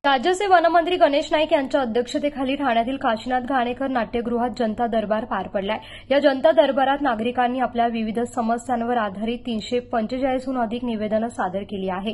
राज्याचे वनमंत्री गणेश नाईक यांच्या अध्यक्षतेखाली ठाण्यातील काशीनाथ घाणेकर नाट्यगृहात जनता दरबार पार पडलाय। या जनता दरबारात नागरिकांनी आपल्या विविध समस्यांवर आधारित 345हून अधिक निवेदनं सादर केली आहे।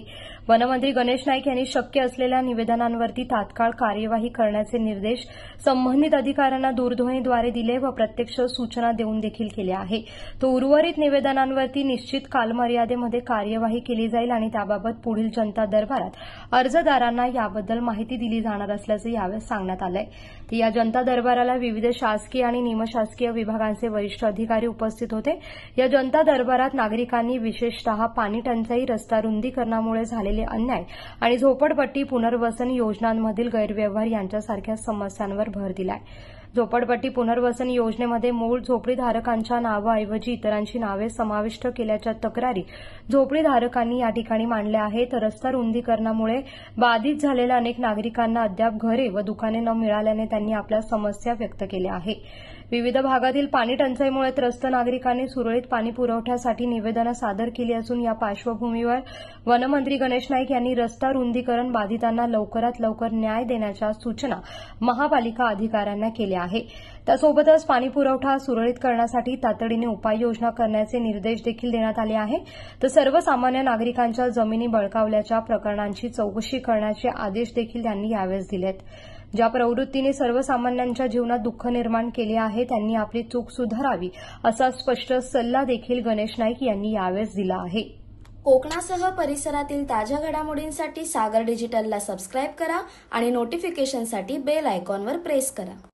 वनमंत्री गणेश नाईक यांनी शक्य असलेल्या निवेदनांवरती तात्काळ कार्यवाही करण्याचे निर्देश संबंधित अधिकाऱ्यांना दूरध्वनीद्वारे दिले व प्रत्यक्ष सूचना देऊन देखील केल्या आहे। तो उर्वरित निवेदनांवरती निश्चित कालमर्यादेमध्ये कार्यवाही केली जाईल आणि त्याबाबत पुढील जनता दरबारात अर्जदारांना याबद्दल माहिती दिली जाणार असल्याचं यावेळी सांगण्यात आलंय। या जनता दरबाराला विविध शासकीय आणि निमशासकीय विभागांचे वरिष्ठ अधिकारी उपस्थित होते। या जनता दरबारात नागरिकांनी विशेषतः पाणी टंचाई, रस्ता रुंदीकरणामुळे झालेले अन्याय आणि झोपडपट्टी पुनर्वसन योजनांमधील गैरव्यवहार यांच्यासारख्या समस्यांवर भर दिलाय। झोपडपट्टी पुनर्वसन योजनेमध्ये मूळ झोपडीधारकांच्या नावाऐवजी इतरांची नावे समाविष्ट केल्याच्या तक्रारी झोपडीधारकांनी या ठिकाणी मांडल्या आहेत। रस्ता रुंदीकरणामुळे बाधित झालेल्या अनेक नागरिकांना अद्याप घरे व दुकाने न मिळाल्याने त्यांनी आपल्या समस्या व्यक्त केल्या आहेत। विविध भागातील पाणी टंचाईमुळे त्रस्त नागरिकांनी सुरळीत पाणी पुरवठ्यासाठी निवेदनं सादर केली असून या पार्श्वभूमीवर वनमंत्री गणेश नाईक यांनी रस्ता रुंदीकरण बाधितांना लवकरात लवकर न्याय देण्याच्या सूचना महापालिका अधिकाऱ्यांना केल्या आहे। त्यासोबतच पाणी पुरवठा सुरळीत करण्यासाठी तातडीने उपाययोजना करण्याचे निर्देश देखील देण्यात आले आहेत। तर सर्वसामान्य नागरिकांच्या जमिनी बळकावल्याच्या प्रकरणांची चौकशी करण्याचे आदेश देखील त्यांनी यावेळी दिलेत। ज्या प्रवृत्तीने सर्वसामान्यांच्या जीवनात दुःख निर्माण केले आहे त्यांनी आपली चूक सुधारावी असा स्पष्ट सल्ला देखील गणेश नाईक यांनी यावेळी दिला आहे। कोकणासह परिसरातील ताज्या घडामोडींसाठी सागर डिजिटलला सबस्क्राईब करा आणि नोटिफिकेशनसाठी बेल आयकॉनवर प्रेस करा।